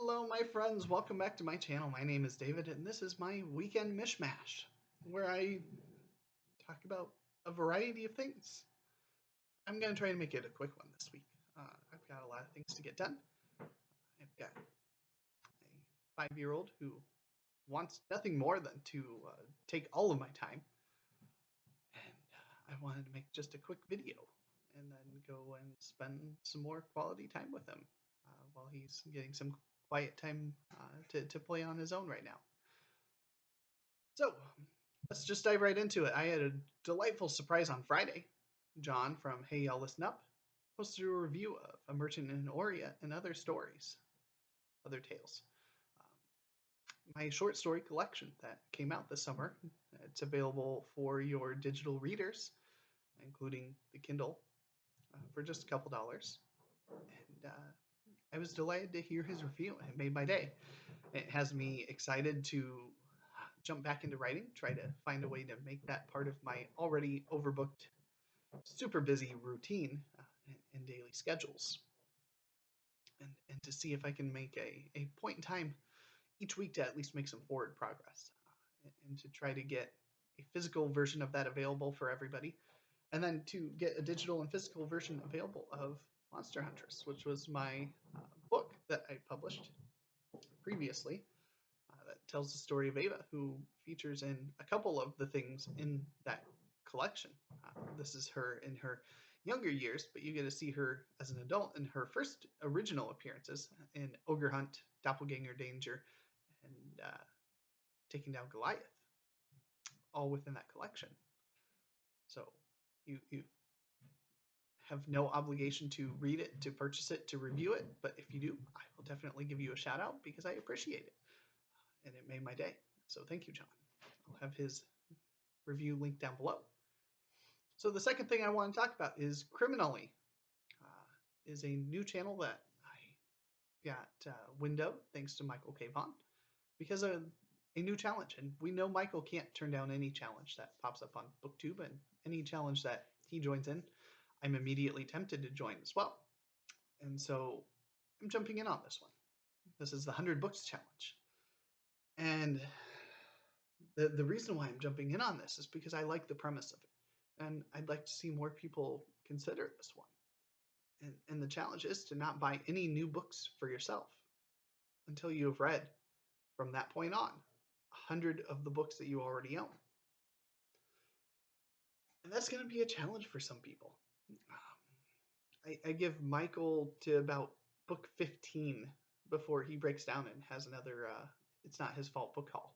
Hello, my friends. Welcome back to my channel. My name is David, and this is my weekend Mish-Mash, where I talk about a variety of things. I'm going to try to make it a quick one this week. I've got a lot of things to get done. I've got a 5-year-old who wants nothing more than to take all of my time, and I wanted to make just a quick video and then go and spend some more quality time with him while he's getting some quiet time to play on his own right now. So let's just dive right into it. I had a delightful surprise on Friday. John from Hey Y'all Listen Up posted a review of A Merchant in Orient and Other Stories, Other Tales. My short story collection that came out this summer. It's available for your digital readers, including the Kindle, for just a couple dollars. And I was delighted to hear his review. It made my day. It has me excited to jump back into writing, try to find a way to make that part of my already overbooked, super busy routine and daily schedules. And to see if I can make a point in time each week to at least make some forward progress and to try to get a physical version of that available for everybody. And then to get a digital and physical version available of Monster Huntress, which was my book that I published previously that tells the story of Ava, who features in a couple of the things in that collection. This is her in her younger years, but you get to see her as an adult in her first original appearances in Ogre Hunt, Doppelganger Danger, and Taking Down Goliath, all within that collection. So you have no obligation to read it, to purchase it, to review it, but if you do, I will definitely give you a shout out because I appreciate it. And it made my day. So thank you, John. I'll have his review linked down below. So the second thing I want to talk about is Criminally. Is a new channel that I got wind of thanks to Michael K. Phan because of a new challenge. And we know Michael can't turn down any challenge that pops up on BookTube, and any challenge that he joins in, I'm immediately tempted to join as well. And so I'm jumping in on this one. This is the 100 Books Challenge. And the reason why I'm jumping in on this is because I like the premise of it. And I'd like to see more people consider this one. And the challenge is to not buy any new books for yourself until you have read, from that point on, 100 of the books that you already own. And that's going to be a challenge for some people. I give Michael to about book 15 before he breaks down and has another It's Not His Fault book haul.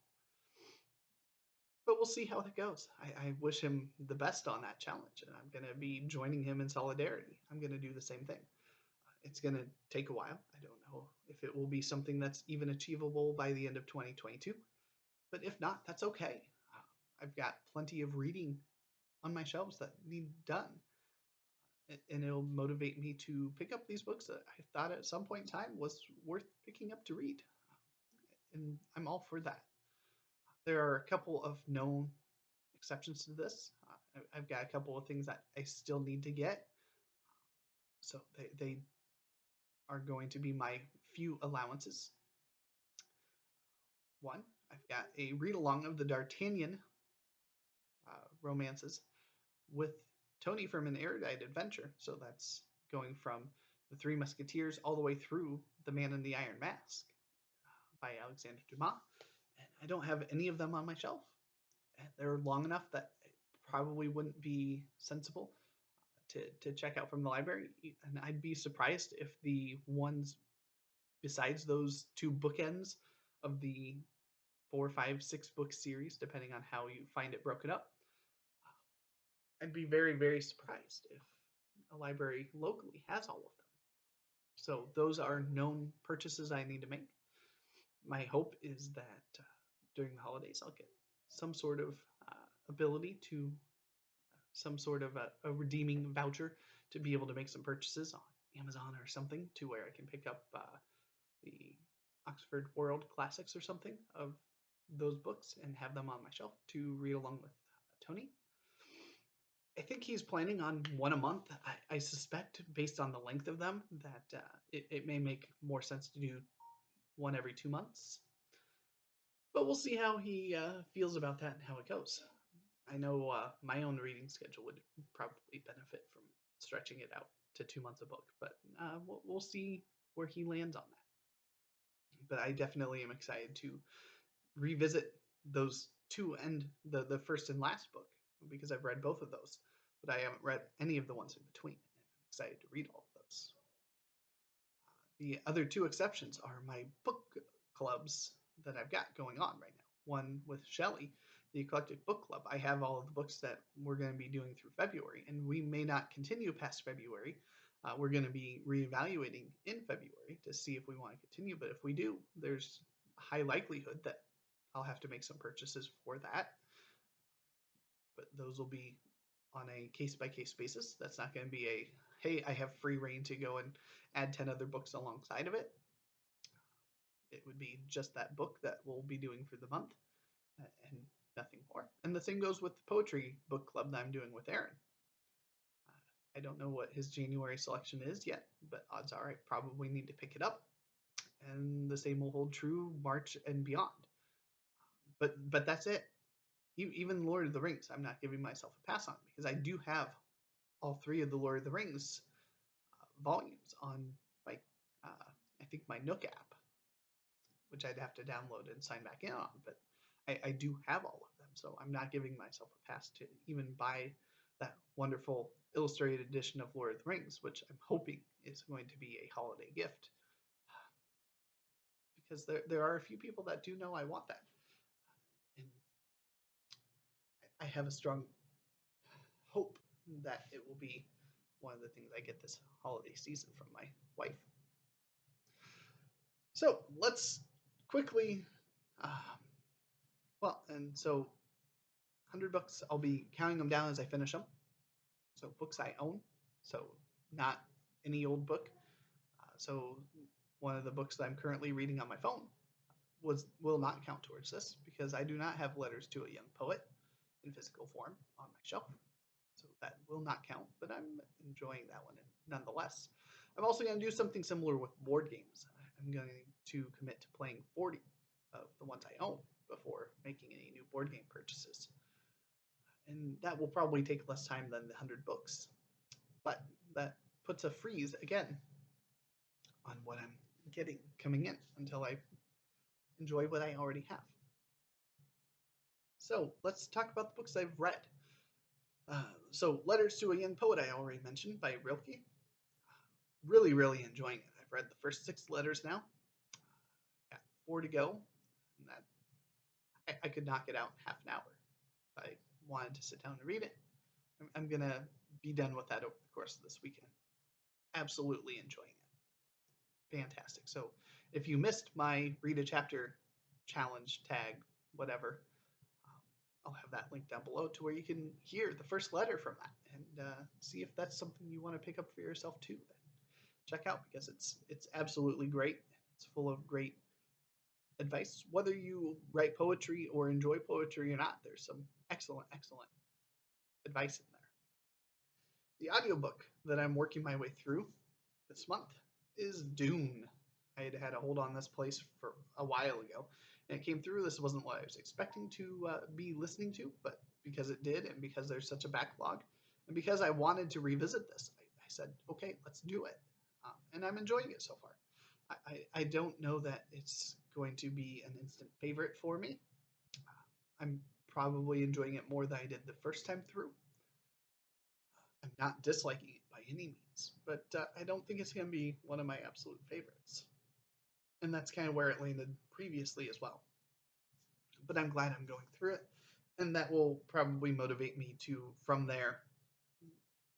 But we'll see how that goes. I wish him the best on that challenge, and I'm going to be joining him in solidarity. I'm going to do the same thing. It's going to take a while. I don't know if it will be something that's even achievable by the end of 2022. But if not, that's okay. I've got plenty of reading on my shelves that need done. And it'll motivate me to pick up these books that I thought at some point in time was worth picking up to read. And I'm all for that. There are a couple of known exceptions to this. I've got a couple of things that I still need to get. So they are going to be my few allowances. One, I've got a read-along of the D'Artagnan romances with Tony from An Erudite Adventure. So that's going from The Three Musketeers all the way through The Man in the Iron Mask by Alexander Dumas. And I don't have any of them on my shelf. They're long enough that it probably wouldn't be sensible to check out from the library. And I'd be surprised if the ones besides those two bookends of the 4, 5, 6 book series, depending on how you find it broken up, I'd be very, very surprised if a library locally has all of them. So those are known purchases I need to make. My hope is that during the holidays I'll get some sort of ability to some sort of a redeeming voucher to be able to make some purchases on Amazon or something, to where I can pick up the Oxford World Classics or something of those books and have them on my shelf to read along with Tony. I think he's planning on one a month. I suspect, based on the length of them, that it may make more sense to do one every 2 months. But we'll see how he feels about that and how it goes. I know my own reading schedule would probably benefit from stretching it out to 2 months a book, but we'll see where he lands on that. But I definitely am excited to revisit those two and the first and last book, because I've read both of those, but I haven't read any of the ones in between. I'm excited to read all of those. The other two exceptions are my book clubs that I've got going on right now. One with Shelley, the Eclectic Book Club. I have all of the books that we're going to be doing through February, and we may not continue past February. We're going to be reevaluating in February to see if we want to continue, but if we do, there's a high likelihood that I'll have to make some purchases for that. But those will be on a case-by-case basis. That's not going to be a, hey, I have free reign to go and add 10 other books alongside of it. It would be just that book that we'll be doing for the month and nothing more. And the same goes with the poetry book club that I'm doing with Aaron. I don't know what his January selection is yet, but odds are I probably need to pick it up. And the same will hold true March and beyond. But that's it. Even Lord of the Rings, I'm not giving myself a pass on, because I do have all three of the Lord of the Rings volumes on my, I think my Nook app, which I'd have to download and sign back in on. But I do have all of them, so I'm not giving myself a pass to even buy that wonderful illustrated edition of Lord of the Rings, which I'm hoping is going to be a holiday gift, because there are a few people that do know I want that. And I have a strong hope that it will be one of the things I get this holiday season from my wife. So let's quickly, so 100 books, I'll be counting them down as I finish them. So books I own, so not any old book. So one of the books that I'm currently reading on my phone will not count towards this, because I do not have Letters to a Young Poet in physical form on my shelf. So that will not count, but I'm enjoying that one nonetheless. I'm also going to do something similar with board games. I'm going to commit to playing 40 of the ones I own before making any new board game purchases. And that will probably take less time than the 100 books. But that puts a freeze, again, on what I'm getting coming in until I enjoy what I already have. So let's talk about the books I've read. So Letters to a Young Poet, I already mentioned, by Rilke. Really, really enjoying it. I've read the first 6 letters now. Got 4 to go. And that I could knock it out in half an hour if I wanted to sit down and read it. I'm going to be done with that over the course of this weekend. Absolutely enjoying it. Fantastic. So if you missed my read a chapter challenge tag, whatever, I'll have that link down below to where you can hear the first letter from that and see if that's something you want to pick up for yourself too. Check out, because it's absolutely great. It's full of great advice. Whether you write poetry or enjoy poetry or not, there's some excellent advice in there. The audiobook that I'm working my way through this month is Dune. I had a hold on this place for a while ago, and it came through. This wasn't what I was expecting to be listening to, but because it did, and because there's such a backlog, and because I wanted to revisit this, I said, okay, let's do it. And I'm enjoying it so far. I don't know that it's going to be an instant favorite for me. I'm probably enjoying it more than I did the first time through. I'm not disliking it by any means, but I don't think it's going to be one of my absolute favorites. And that's kind of where it landed previously as well. But I'm glad I'm going through it, and that will probably motivate me to, from there,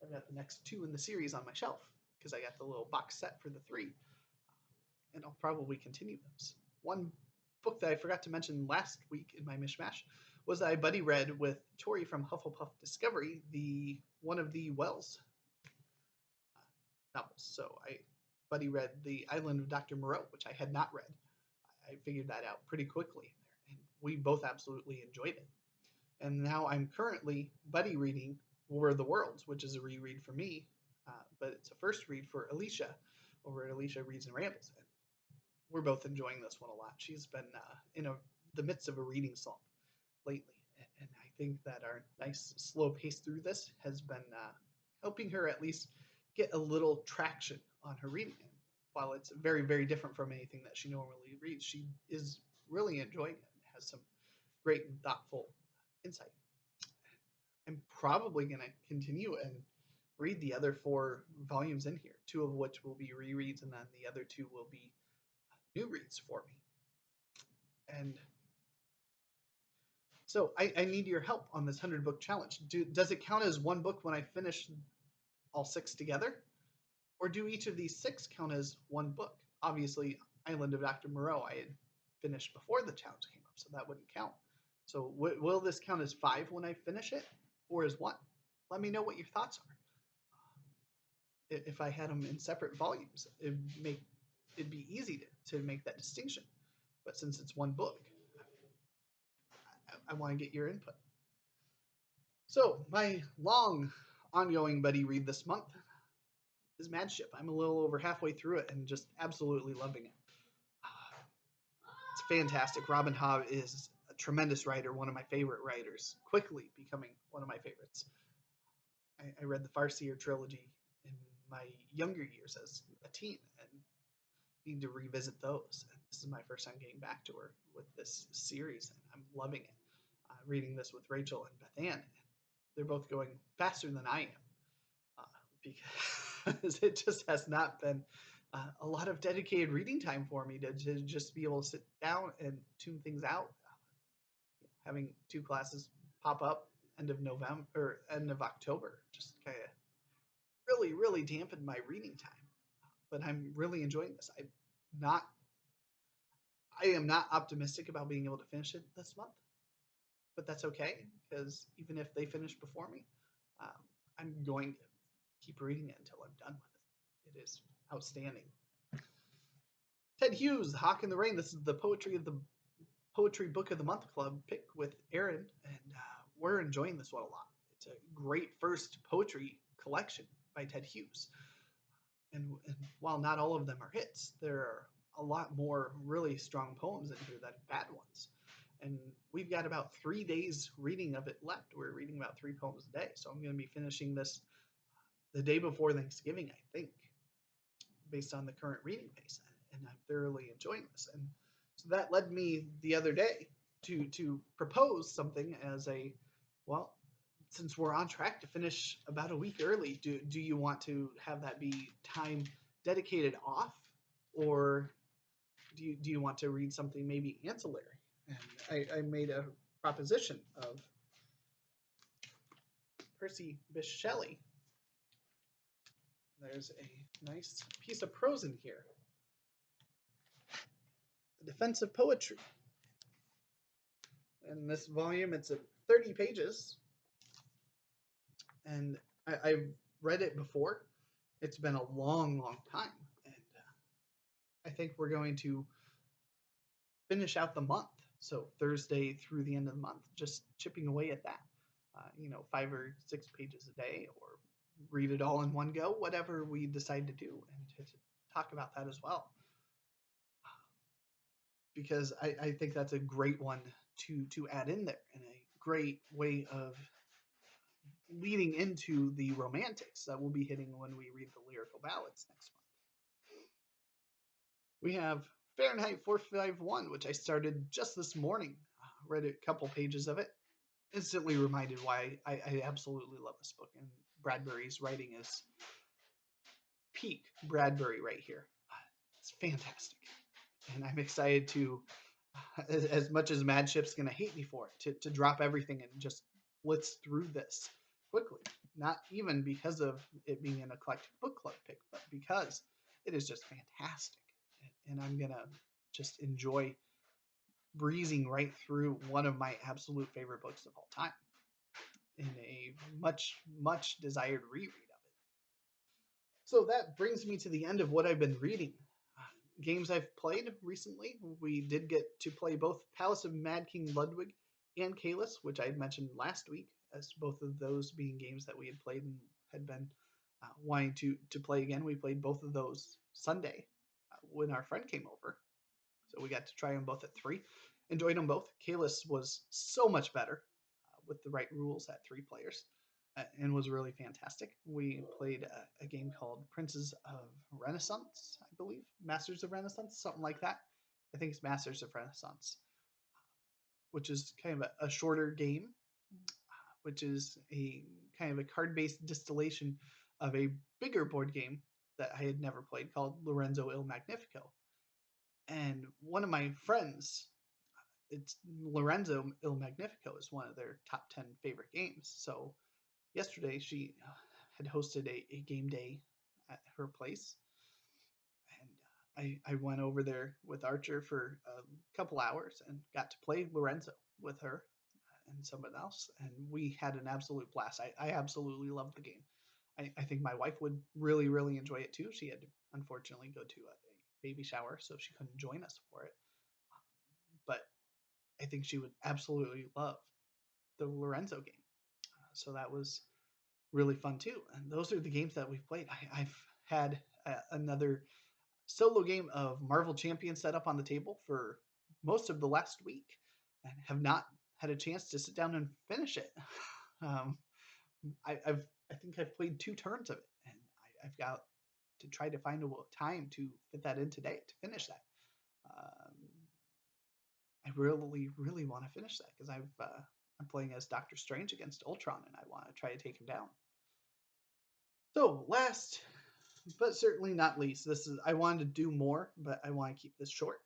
I've got the next 2 in the series on my shelf, because I got the little box set for the 3, and I'll probably continue those. One book that I forgot to mention last week in my Mish-Mash was that I buddy read with Tori from Hufflepuff Discovery, one of the Wells novels. So I buddy read The Island of Dr. Moreau, which I had not read. I figured that out pretty quickly in there, and we both absolutely enjoyed it. And now I'm currently buddy reading War of the Worlds, which is a reread for me, but it's a first read for Alicia over at Alicia Reads and Rambles. And we're both enjoying this one a lot. She's been in the midst of a reading slump lately, and I think that our nice slow pace through this has been helping her at least get a little traction on her reading. And while it's very, very different from anything that she normally reads, she is really enjoying it and has some great and thoughtful insight. I'm probably going to continue and read the other 4 volumes in here, 2 of which will be rereads, and then the other 2 will be new reads for me. And so I need your help on this 100-book challenge. Does it count as one book when I finish all 6 together? Or do each of these 6 count as one book? Obviously, Island of Dr. Moreau I had finished before the challenge came up, so that wouldn't count. So will this count as 5 when I finish it, or as 1? Let me know what your thoughts are. If I had them in separate volumes, it'd be easy to make that distinction. But since it's one book, I want to get your input. So my long ongoing buddy read this month is Madship. I'm a little over halfway through it and just absolutely loving it. It's fantastic. Robin Hobb is a tremendous writer, one of my favorite writers, quickly becoming one of my favorites. I read the Farseer trilogy in my younger years as a teen and need to revisit those. And this is my first time getting back to her with this series, and I'm loving it. Reading this with Rachel and Beth Ann, they're both going faster than I am because it just has not been a lot of dedicated reading time for me to just be able to sit down and tune things out. Having 2 classes pop up end of November or end of October just kind of really dampened my reading time. But I'm really enjoying this. I am not optimistic about being able to finish it this month, but that's okay because even if they finish before me, I'm going to keep reading it until I'm done with it. It is outstanding. Ted Hughes, Hawk in the Rain. This is the Poetry Book of the Month Club pick with Aaron, and we're enjoying this one a lot. It's a great first poetry collection by Ted Hughes. And while not all of them are hits, there are a lot more really strong poems in here than bad ones. And we've got about 3 days reading of it left. We're reading about 3 poems a day. So I'm going to be finishing this the day before Thanksgiving, I think, based on the current reading pace. And I'm thoroughly enjoying this. And so that led me the other day to propose something as well, since we're on track to finish about a week early, do you want to have that be time dedicated off, or do you want to read something maybe ancillary? And I made a proposition of Percy Bysshe Shelley. There's a nice piece of prose in here. The Defense of Poetry. In this volume, it's 30 pages. And I've read it before. It's been a long time. And I think we're going to finish out the month. So Thursday through the end of the month, just chipping away at that. 5 or 6 pages a day, or read it all in one go, whatever we decide to do, and to talk about that as well. Because I think that's a great one to add in there, and a great way of leading into the romantics that we'll be hitting when we read the lyrical ballads next month. We have Fahrenheit 451, which I started just this morning. Read a couple pages of it. Instantly reminded why I absolutely love this book. And Bradbury's writing is peak Bradbury right here. It's fantastic. And I'm excited to, as much as Madship's going to hate me for it, to drop everything and just blitz through this quickly. Not even because of it being an eclectic book club pick, but because it is just fantastic. And I'm going to just enjoy breezing right through one of my absolute favorite books of all time in a much desired reread of it. So that brings me to the end of what I've been reading. Games I've played recently. We did get to play both Palace of Mad King Ludwig and Caelus, which I had mentioned last week, as both of those being games that we had played and had been wanting to play again. We played both of those Sunday when our friend came over. So we got to try them both at 3. Enjoyed them both. Kalis was so much better with the right rules at 3 players and was really fantastic. We played a game called Princes of Renaissance, I believe. Masters of Renaissance, something like that. I think it's Masters of Renaissance, which is kind of a shorter game, which is a kind of a card-based distillation of a bigger board game that I had never played called Lorenzo Il Magnifico. And one of my friends, it's Lorenzo Il Magnifico is one of their top 10 favorite games. So yesterday she had hosted a game day at her place. And I went over there with Archer for a couple hours and got to play Lorenzo with her and someone else. And we had an absolute blast. I absolutely loved the game. I think my wife would really, really enjoy it too. She had to unfortunately go to a baby shower, so she couldn't join us for it. But I think she would absolutely love the Lorenzo game. So that was really fun too. And those are the games that we've played. I've had another solo game of Marvel Champion set up on the table for most of the last week and have not had a chance to sit down and finish it. I think I've played 2 turns of it, and I've got to try to find a time to fit that in today to finish that. I really, really want to finish that because I'm playing as Doctor Strange against Ultron, and I want to try to take him down. So last, but certainly not least, I wanted to do more, but I want to keep this short.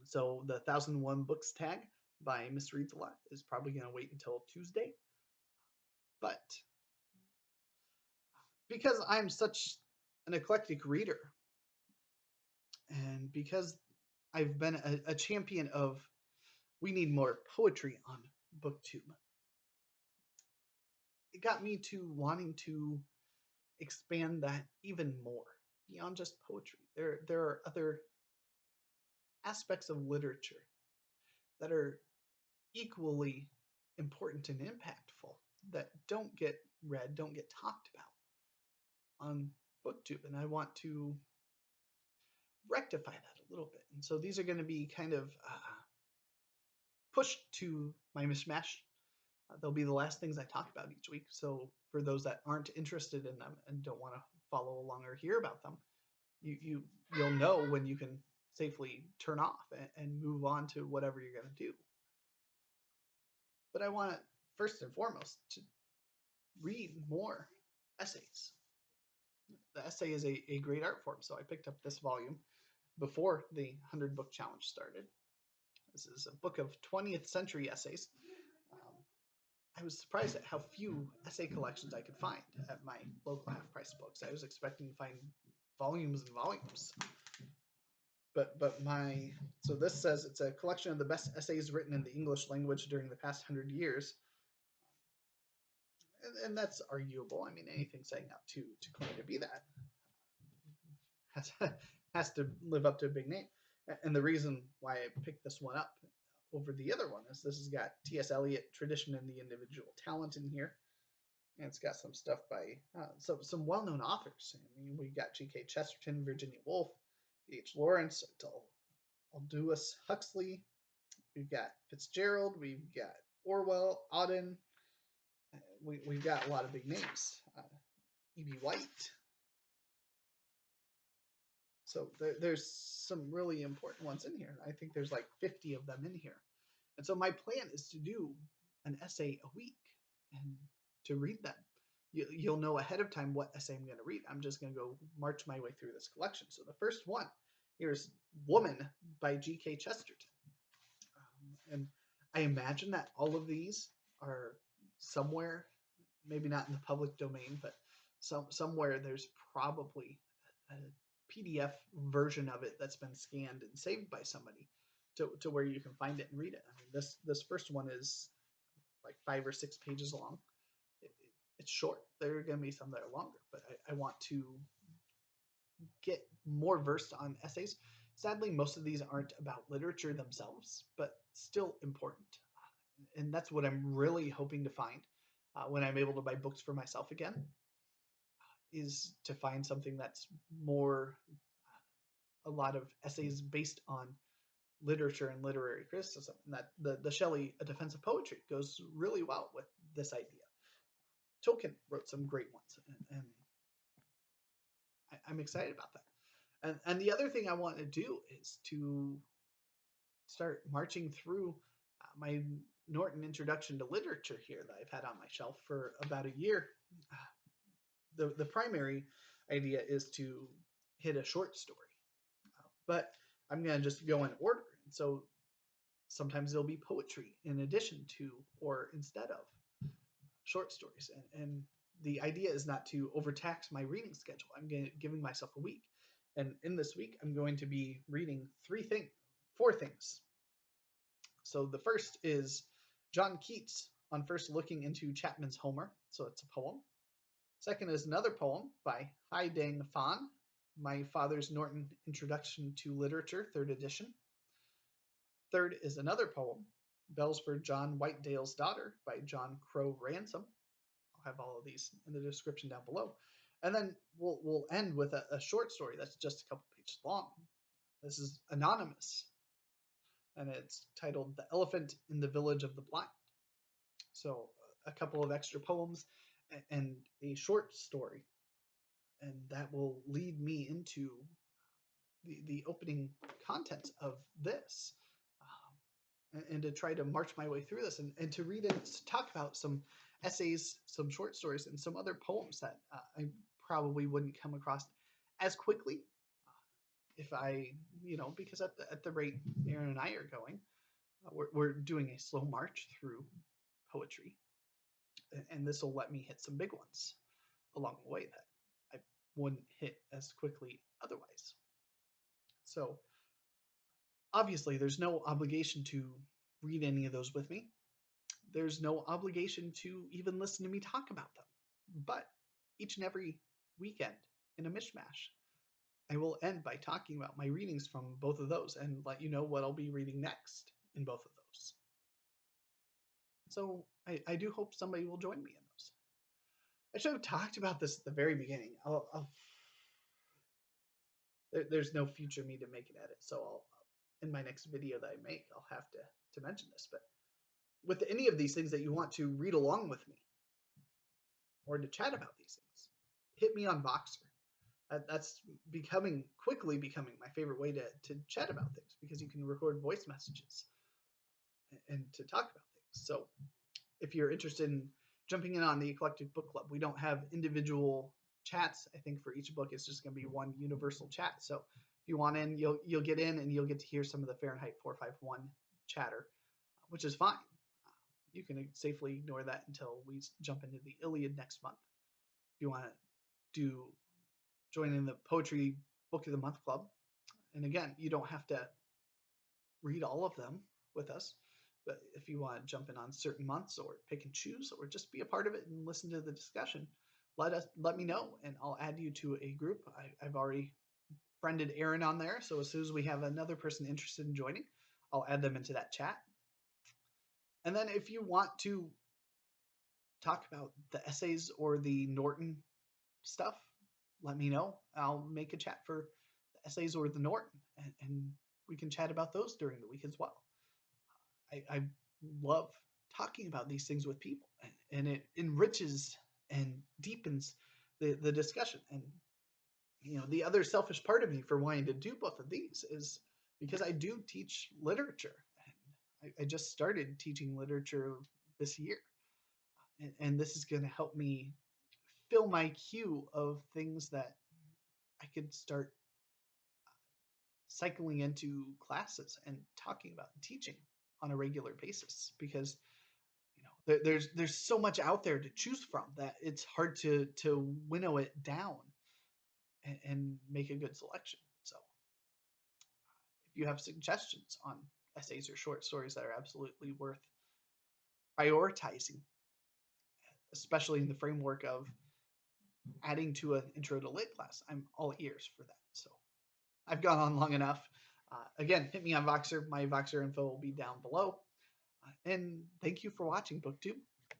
So the 1001 Books tag by Miss Reads a Lot is probably going to wait until Tuesday. But because I'm such an eclectic reader, and because I've been a champion of we need more poetry on BookTube, it got me to wanting to expand that even more beyond just poetry. There are other aspects of literature that are equally important and impactful that don't get read, don't get talked about on BookTube, and I want to rectify that a little bit. And so these are going to be kind of pushed to my Mish-Mash. They'll be the last things I talk about each week. So for those that aren't interested in them and don't want to follow along or hear about them, you'll know when you can safely turn off and move on to whatever you're going to do. But I want, first and foremost, to read more essays. The essay is a great art form, so I picked up this volume before the 100 book challenge started. This is a book of 20th century essays. I was surprised at how few essay collections I could find at my local half-price books. I was expecting to find volumes and volumes. So this says it's a collection of the best essays written in the English language during the past 100 years. And that's arguable. I mean, anything saying up to claim to be that has to live up to a big name. And the reason why I picked this one up over the other one is this has got T.S. Eliot, Tradition and the Individual Talent in here. And it's got some stuff by some well-known authors. I mean, we got Gk Chesterton, Virginia Woolf, D.H. Lawrence, Aldous Huxley. We've got Fitzgerald. We've got Orwell, Auden. We've got a lot of big names. E.B. White. So there's some really important ones in here. I think there's like 50 of them in here. And so my plan is to do an essay a week and to read them. You'll know ahead of time what essay I'm going to read. I'm just going to go march my way through this collection. So the first one here is Woman by Gk Chesterton. And I imagine that all of these are somewhere, maybe not in the public domain, but somewhere there's probably a PDF version of it that's been scanned and saved by somebody to where you can find it and read it. I mean, this first one is like 5 or 6 pages long. It's short. There are going to be some that are longer, but I want to get more versed on essays. Sadly, most of these aren't about literature themselves, but still important. And that's what I'm really hoping to find when I'm able to buy books for myself again, is to find something that's more a lot of essays based on literature and literary criticism, and that the Shelley A Defense of Poetry goes really well with this idea. Tolkien wrote some great ones, and I'm excited about that. And the other thing I want to do is to start marching through my Norton Introduction to Literature here that I've had on my shelf for about a year. The primary idea is to hit a short story, but I'm going to just go in order. And so sometimes there'll be poetry in addition to or instead of short stories. And the idea is not to overtax my reading schedule. I'm giving myself a week. And in this week, I'm going to be reading four things. So the first is John Keats on First Looking into Chapman's Homer. So it's a poem. Second is another poem by Hai-Dang Phan, My Father's Norton Introduction to Literature, 3rd edition. Third is another poem, Bells for John Whitedale's Daughter by John Crowe Ransom. I'll have all of these in the description down below. And then we'll end with a short story that's just a couple pages long. This is anonymous, and it's titled The Elephant in the Village of the Blind. So a couple of extra poems and a short story, and that will lead me into the opening contents of this, and to try to march my way through this, and to read and talk about some essays, some short stories, and some other poems that I probably wouldn't come across as quickly if I, because at the rate Aaron and I are going, we're doing a slow march through poetry, and this will let me hit some big ones along the way that I wouldn't hit as quickly otherwise. So obviously there's no obligation to read any of those with me. There's no obligation to even listen to me talk about them. But each and every weekend in a Mish-Mash, I will end by talking about my readings from both of those and let you know what I'll be reading next in both of those. So I do hope somebody will join me in those. I should have talked about this at the very beginning. There's no future me to make an edit, so in my next video that I make, I'll have to mention this. But with any of these things that you want to read along with me or to chat about these things, hit me on Voxer. That's quickly becoming my favorite way to chat about things, because you can record voice messages and to talk about things. So if you're interested in jumping in on the Eclectic Book Club, we don't have individual chats. I think for each book, it's just going to be one universal chat. So if you want in, you'll get in, and you'll get to hear some of the Fahrenheit 451 chatter, which is fine. You can safely ignore that until we jump into the Iliad next month. If you want to join in the Poetry Book of the Month Club, and again, you don't have to read all of them with us, but if you want to jump in on certain months or pick and choose or just be a part of it and listen to the discussion, let me know, and I'll add you to a group. I've already friended Aaron on there, so as soon as we have another person interested in joining, I'll add them into that chat. And then if you want to talk about the essays or the Norton stuff, let me know. I'll make a chat for the essays or the Norton, and we can chat about those during the week as well. I love talking about these things with people, and it enriches and deepens the discussion. And the other selfish part of me for wanting to do both of these is because I do teach literature, and I just started teaching literature this year, and this is going to help me fill my queue of things that I could start cycling into classes and talking about and teaching on a regular basis, because there's so much out there to choose from that it's hard to winnow it down and make a good selection. So if you have suggestions on essays or short stories that are absolutely worth prioritizing, especially in the framework of adding to an intro to lit class, I'm all ears for that. So I've gone on long enough. Again, hit me on Voxer. My Voxer info will be down below. And thank you for watching BookTube.